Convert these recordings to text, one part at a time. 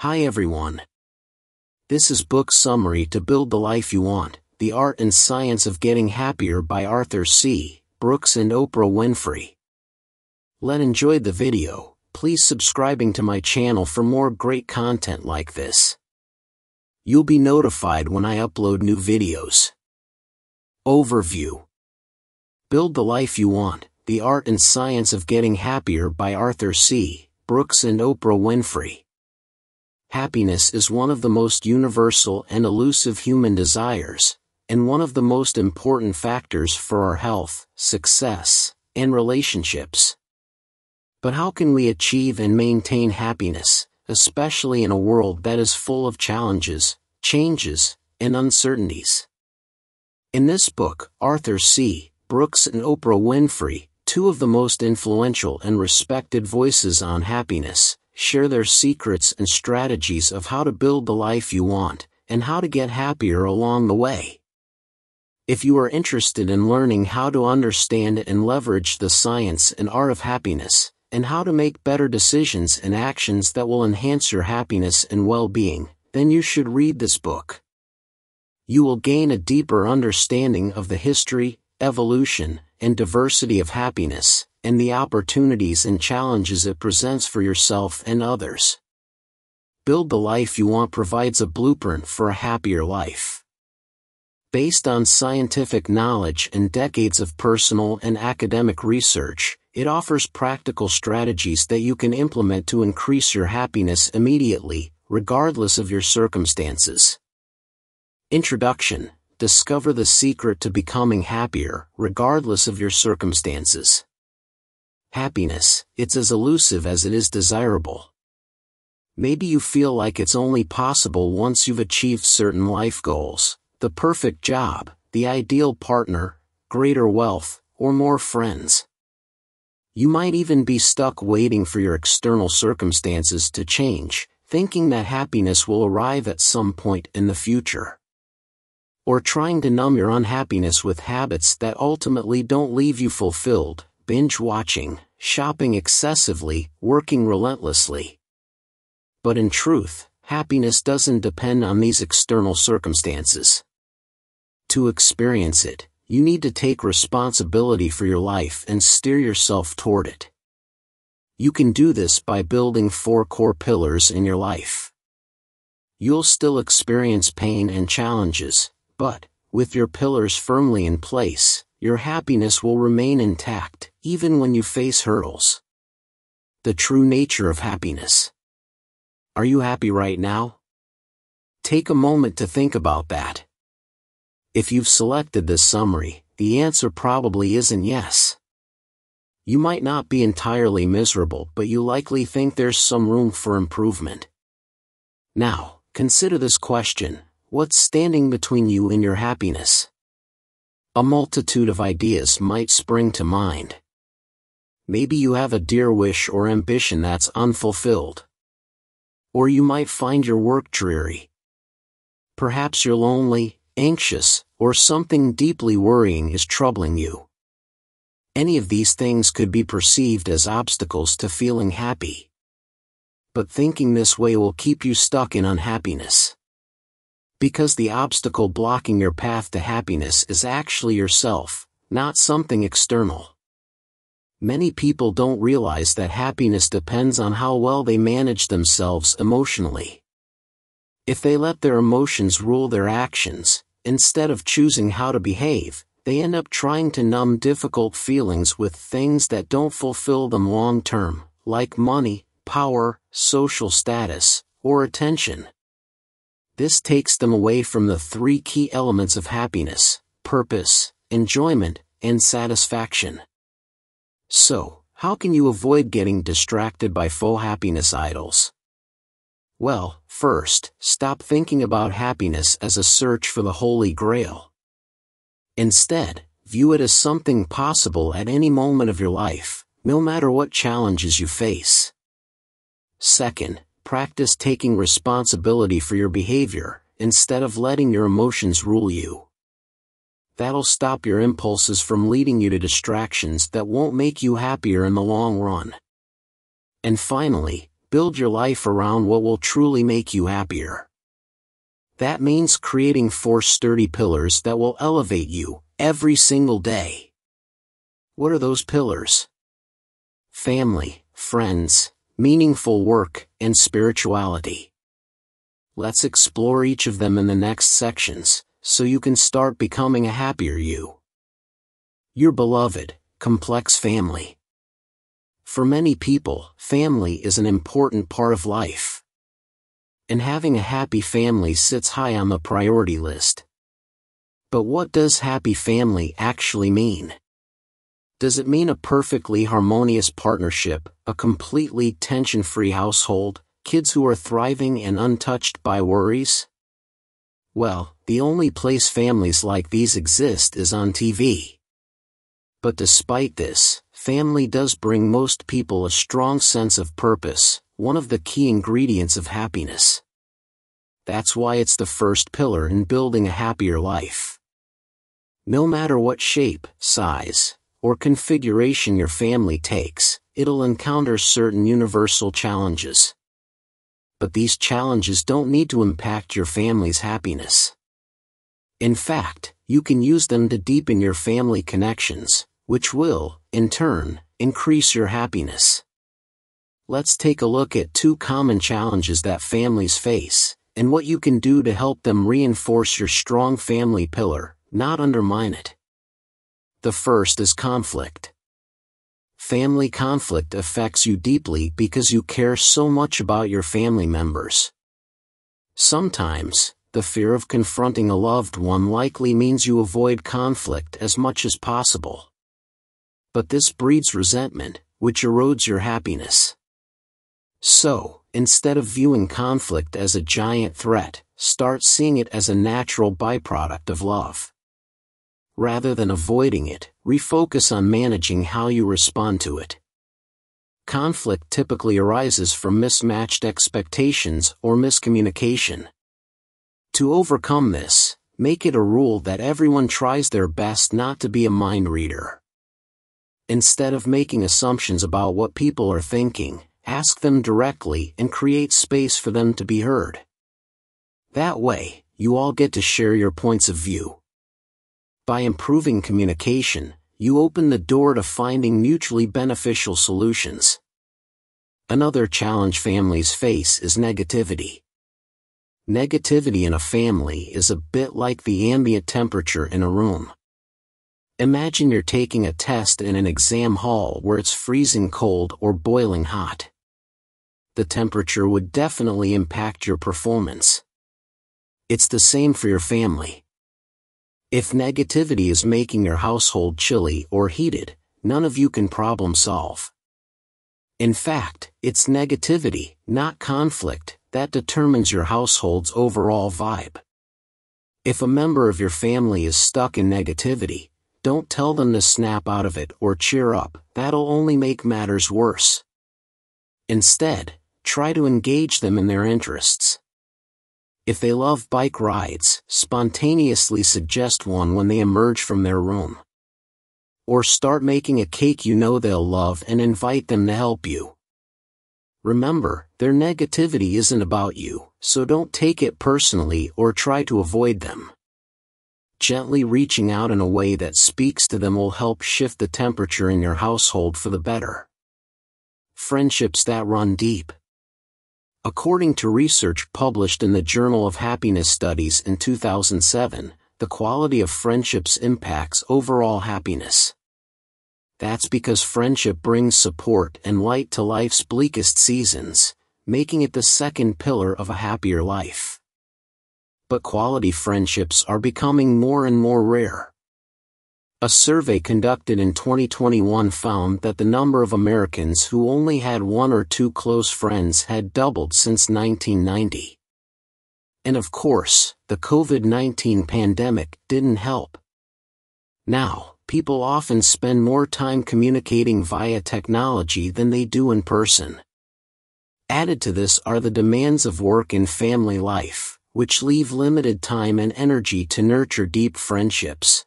Hi everyone. This is Book Summary to Build the Life You Want, The Art and Science of Getting Happier by Arthur C. Brooks and Oprah Winfrey. Let's enjoy the video. Please subscribing to my channel for more great content like this. You'll be notified when I upload new videos. Overview. Build the Life You Want, The Art and Science of Getting Happier by Arthur C. Brooks and Oprah Winfrey. Happiness is one of the most universal and elusive human desires, and one of the most important factors for our health, success, and relationships. But how can we achieve and maintain happiness, especially in a world that is full of challenges, changes, and uncertainties? In this book, Arthur C. Brooks and Oprah Winfrey, two of the most influential and respected voices on happiness, share their secrets and strategies of how to build the life you want, and how to get happier along the way. If you are interested in learning how to understand and leverage the science and art of happiness, and how to make better decisions and actions that will enhance your happiness and well-being, then you should read this book. You will gain a deeper understanding of the history, evolution, and diversity of happiness, and the opportunities and challenges it presents for yourself and others. Build the Life You Want provides a blueprint for a happier life. Based on scientific knowledge and decades of personal and academic research, it offers practical strategies that you can implement to increase your happiness immediately, regardless of your circumstances. Introduction. Discover the secret to becoming happier, regardless of your circumstances. Happiness, it's as elusive as it is desirable. Maybe you feel like it's only possible once you've achieved certain life goals, the perfect job, the ideal partner, greater wealth, or more friends. You might even be stuck waiting for your external circumstances to change, thinking that happiness will arrive at some point in the future. Or trying to numb your unhappiness with habits that ultimately don't leave you fulfilled. Binge watching, shopping excessively, working relentlessly. But in truth, happiness doesn't depend on these external circumstances. To experience it, you need to take responsibility for your life and steer yourself toward it. You can do this by building 4 core pillars in your life. You'll still experience pain and challenges, but, with your pillars firmly in place, your happiness will remain intact, even when you face hurdles. The true nature of happiness. Are you happy right now? Take a moment to think about that. If you've selected this summary, the answer probably isn't yes. You might not be entirely miserable, but you likely think there's some room for improvement. Now, consider this question: what's standing between you and your happiness? A multitude of ideas might spring to mind. Maybe you have a dear wish or ambition that's unfulfilled. Or you might find your work dreary. Perhaps you're lonely, anxious, or something deeply worrying is troubling you. Any of these things could be perceived as obstacles to feeling happy. But thinking this way will keep you stuck in unhappiness. Because the obstacle blocking your path to happiness is actually yourself, not something external. Many people don't realize that happiness depends on how well they manage themselves emotionally. If they let their emotions rule their actions, instead of choosing how to behave, they end up trying to numb difficult feelings with things that don't fulfill them long term, like money, power, social status, or attention. This takes them away from the 3 key elements of happiness: purpose, enjoyment, and satisfaction. So, how can you avoid getting distracted by faux happiness idols? Well, first, stop thinking about happiness as a search for the Holy Grail. Instead, view it as something possible at any moment of your life, no matter what challenges you face. Second, practice taking responsibility for your behavior, instead of letting your emotions rule you. That'll stop your impulses from leading you to distractions that won't make you happier in the long run. And finally, build your life around what will truly make you happier. That means creating 4 sturdy pillars that will elevate you every single day. What are those pillars? Family, friends, meaningful work, and spirituality. Let's explore each of them in the next sections, so you can start becoming a happier you. Your beloved, complex family. For many people, family is an important part of life. And having a happy family sits high on the priority list. But what does happy family actually mean? Does it mean a perfectly harmonious partnership, a completely tension-free household, kids who are thriving and untouched by worries? Well, the only place families like these exist is on TV. But despite this, family does bring most people a strong sense of purpose, one of the key ingredients of happiness. That's why it's the first pillar in building a happier life. No matter what shape, size, or configuration your family takes, it'll encounter certain universal challenges. But these challenges don't need to impact your family's happiness. In fact, you can use them to deepen your family connections, which will, in turn, increase your happiness. Let's take a look at 2 common challenges that families face, and what you can do to help them reinforce your strong family pillar, not undermine it. The first is conflict. Family conflict affects you deeply because you care so much about your family members. Sometimes, the fear of confronting a loved one likely means you avoid conflict as much as possible. But this breeds resentment, which erodes your happiness. So, instead of viewing conflict as a giant threat, start seeing it as a natural byproduct of love. Rather than avoiding it, refocus on managing how you respond to it. Conflict typically arises from mismatched expectations or miscommunication. To overcome this, make it a rule that everyone tries their best not to be a mind reader. Instead of making assumptions about what people are thinking, ask them directly and create space for them to be heard. That way, you all get to share your points of view. By improving communication, you open the door to finding mutually beneficial solutions. Another challenge families face is negativity. Negativity in a family is a bit like the ambient temperature in a room. Imagine you're taking a test in an exam hall where it's freezing cold or boiling hot. The temperature would definitely impact your performance. It's the same for your family. If negativity is making your household chilly or heated, none of you can problem solve. In fact, it's negativity, not conflict, that determines your household's overall vibe. If a member of your family is stuck in negativity, don't tell them to snap out of it or cheer up, that'll only make matters worse. Instead, try to engage them in their interests. If they love bike rides, spontaneously suggest one when they emerge from their room. Or start making a cake you know they'll love and invite them to help you. Remember, their negativity isn't about you, so don't take it personally or try to avoid them. Gently reaching out in a way that speaks to them will help shift the temperature in your household for the better. Friendships that run deep. According to research published in the Journal of Happiness Studies in 2007, the quality of friendships impacts overall happiness. That's because friendship brings support and light to life's bleakest seasons, making it the second pillar of a happier life. But quality friendships are becoming more and more rare. A survey conducted in 2021 found that the number of Americans who only had 1 or 2 close friends had doubled since 1990. And of course, the COVID-19 pandemic didn't help. Now, people often spend more time communicating via technology than they do in person. Added to this are the demands of work and family life, which leave limited time and energy to nurture deep friendships.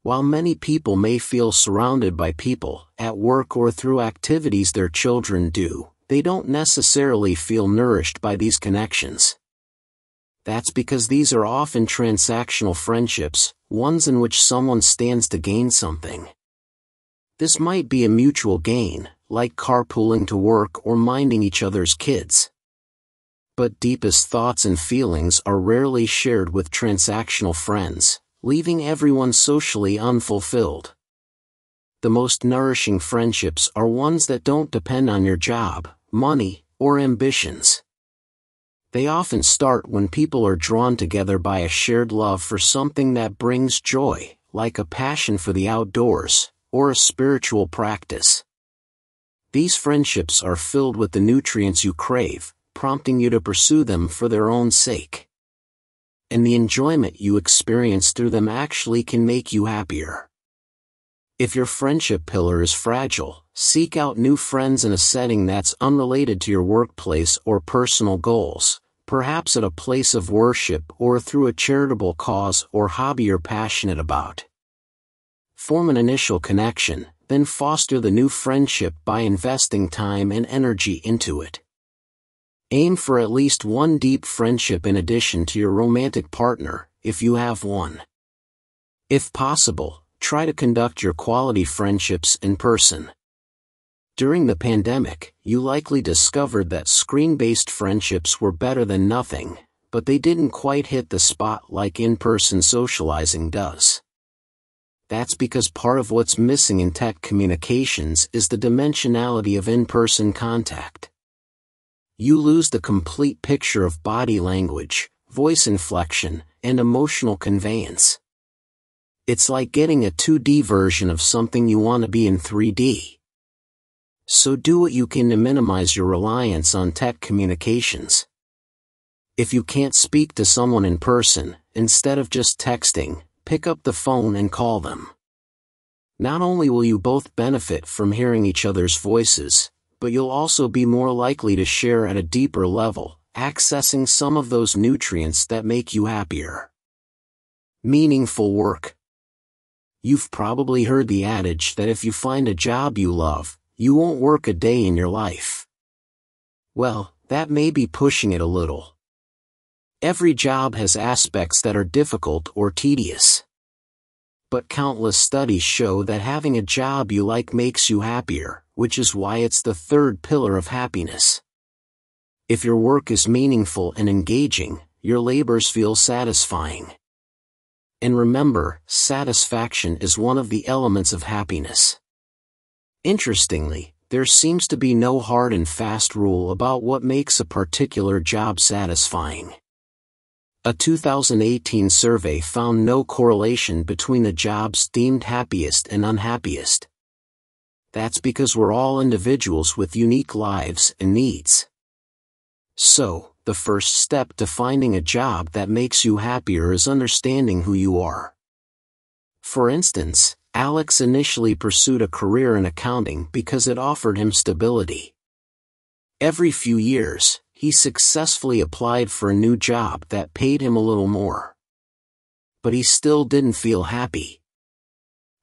While many people may feel surrounded by people, at work or through activities their children do, they don't necessarily feel nourished by these connections. That's because these are often transactional friendships, ones in which someone stands to gain something. This might be a mutual gain, like carpooling to work or minding each other's kids. But deepest thoughts and feelings are rarely shared with transactional friends, leaving everyone socially unfulfilled. The most nourishing friendships are ones that don't depend on your job, money, or ambitions. They often start when people are drawn together by a shared love for something that brings joy, like a passion for the outdoors, or a spiritual practice. These friendships are filled with the nutrients you crave, prompting you to pursue them for their own sake. And the enjoyment you experience through them actually can make you happier. If your friendship pillar is fragile, seek out new friends in a setting that's unrelated to your workplace or personal goals, perhaps at a place of worship or through a charitable cause or hobby you're passionate about. Form an initial connection, then foster the new friendship by investing time and energy into it. Aim for at least one deep friendship in addition to your romantic partner, if you have one. If possible, try to conduct your quality friendships in person. During the pandemic, you likely discovered that screen-based friendships were better than nothing, but they didn't quite hit the spot like in-person socializing does. That's because part of what's missing in tech communications is the dimensionality of in-person contact. You lose the complete picture of body language, voice inflection, and emotional conveyance. It's like getting a 2D version of something you want to be in 3D. So do what you can to minimize your reliance on tech communications. If you can't speak to someone in person, instead of just texting, pick up the phone and call them. Not only will you both benefit from hearing each other's voices, but you'll also be more likely to share at a deeper level, accessing some of those nutrients that make you happier. Meaningful work. You've probably heard the adage that if you find a job you love, you won't work a day in your life. Well, that may be pushing it a little. Every job has aspects that are difficult or tedious. But countless studies show that having a job you like makes you happier, which is why it's the third pillar of happiness. If your work is meaningful and engaging, your labors feel satisfying. And remember, satisfaction is one of the elements of happiness. Interestingly, there seems to be no hard and fast rule about what makes a particular job satisfying. A 2018 survey found no correlation between the jobs deemed happiest and unhappiest. That's because we're all individuals with unique lives and needs. So, the first step to finding a job that makes you happier is understanding who you are. For instance, Alex initially pursued a career in accounting because it offered him stability. Every few years, he successfully applied for a new job that paid him a little more. But he still didn't feel happy.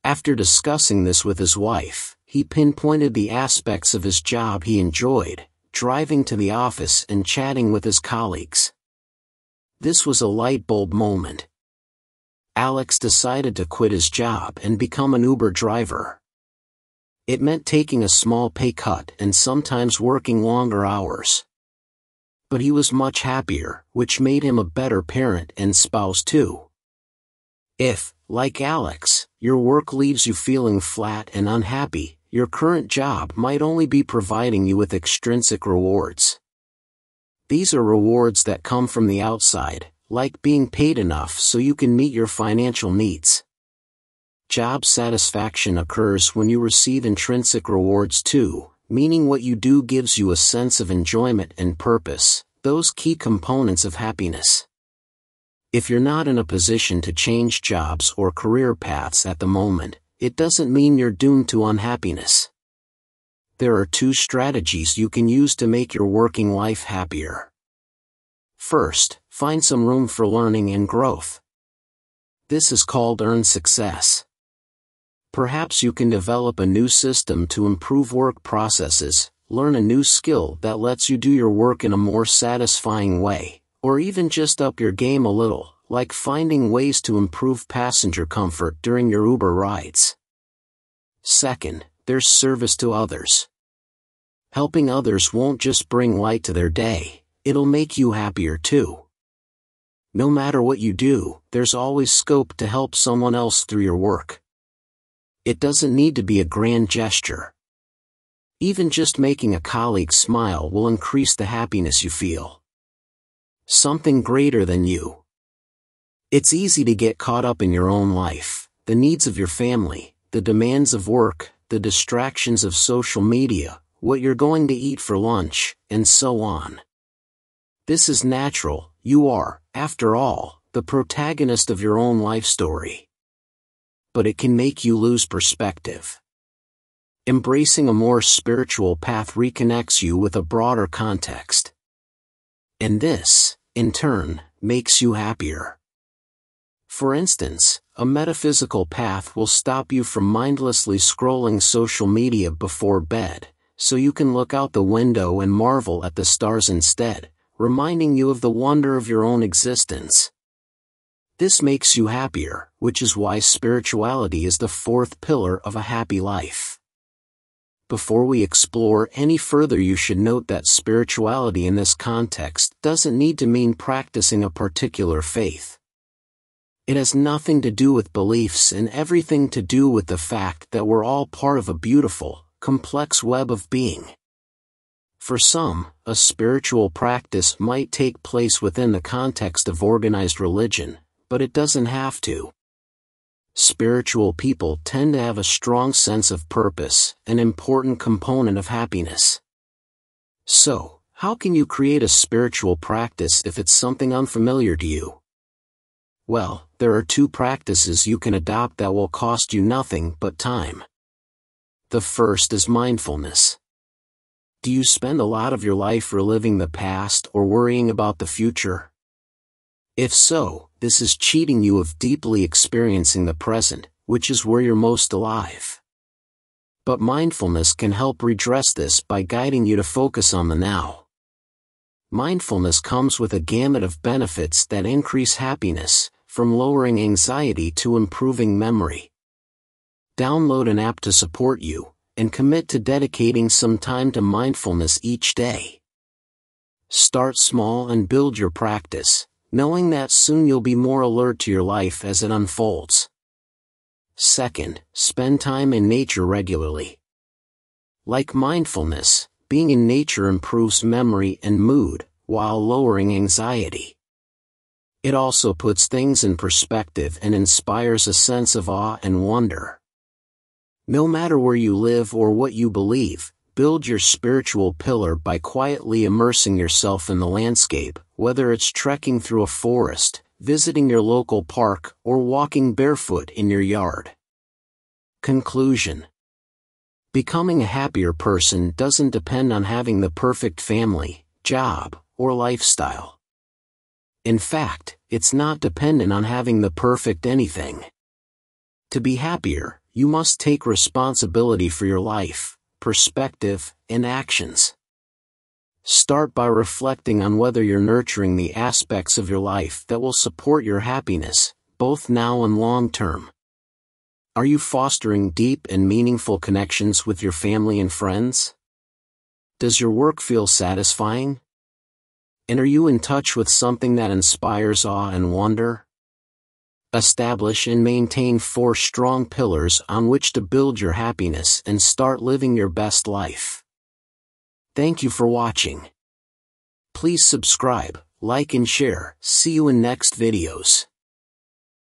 After discussing this with his wife, he pinpointed the aspects of his job he enjoyed, driving to the office and chatting with his colleagues. This was a light bulb moment. Alex decided to quit his job and become an Uber driver. It meant taking a small pay cut and sometimes working longer hours. But he was much happier, which made him a better parent and spouse too. If, like Alex, your work leaves you feeling flat and unhappy, your current job might only be providing you with extrinsic rewards. These are rewards that come from the outside, like being paid enough so you can meet your financial needs. Job satisfaction occurs when you receive intrinsic rewards too, meaning what you do gives you a sense of enjoyment and purpose, those key components of happiness. If you're not in a position to change jobs or career paths at the moment, it doesn't mean you're doomed to unhappiness. There are two strategies you can use to make your working life happier. First, find some room for learning and growth. This is called earned success. Perhaps you can develop a new system to improve work processes, learn a new skill that lets you do your work in a more satisfying way, or even just up your game a little, like finding ways to improve passenger comfort during your Uber rides. Second, there's service to others. Helping others won't just bring light to their day, it'll make you happier too. No matter what you do, there's always scope to help someone else through your work. It doesn't need to be a grand gesture. Even just making a colleague smile will increase the happiness you feel. Something greater than you. It's easy to get caught up in your own life, the needs of your family, the demands of work, the distractions of social media, what you're going to eat for lunch, and so on. This is natural. You are, after all, the protagonist of your own life story. But it can make you lose perspective. Embracing a more spiritual path reconnects you with a broader context. And this, in turn, makes you happier. For instance, a metaphysical path will stop you from mindlessly scrolling social media before bed, so you can look out the window and marvel at the stars instead, reminding you of the wonder of your own existence. This makes you happier, which is why spirituality is the fourth pillar of a happy life. Before we explore any further, you should note that spirituality in this context doesn't need to mean practicing a particular faith. It has nothing to do with beliefs and everything to do with the fact that we're all part of a beautiful, complex web of being. For some, a spiritual practice might take place within the context of organized religion, but it doesn't have to. Spiritual people tend to have a strong sense of purpose, an important component of happiness. So, how can you create a spiritual practice if it's something unfamiliar to you? Well, there are two practices you can adopt that will cost you nothing but time. The first is mindfulness. Do you spend a lot of your life reliving the past or worrying about the future? If so, this is cheating you of deeply experiencing the present, which is where you're most alive. But mindfulness can help redress this by guiding you to focus on the now. Mindfulness comes with a gamut of benefits that increase happiness, from lowering anxiety to improving memory. Download an app to support you, and commit to dedicating some time to mindfulness each day. Start small and build your practice, knowing that soon you'll be more alert to your life as it unfolds. Second, spend time in nature regularly. Like mindfulness, being in nature improves memory and mood, while lowering anxiety. It also puts things in perspective and inspires a sense of awe and wonder. No matter where you live or what you believe, build your spiritual pillar by quietly immersing yourself in the landscape, whether it's trekking through a forest, visiting your local park, or walking barefoot in your yard. Conclusion. Becoming a happier person doesn't depend on having the perfect family, job, or lifestyle. In fact, it's not dependent on having the perfect anything. To be happier, you must take responsibility for your life, perspective, and actions. Start by reflecting on whether you're nurturing the aspects of your life that will support your happiness, both now and long term. Are you fostering deep and meaningful connections with your family and friends? Does your work feel satisfying? And are you in touch with something that inspires awe and wonder? Establish and maintain 4 strong pillars on which to build your happiness and start living your best life. Thank you for watching. Please subscribe, like and share. See you in next videos.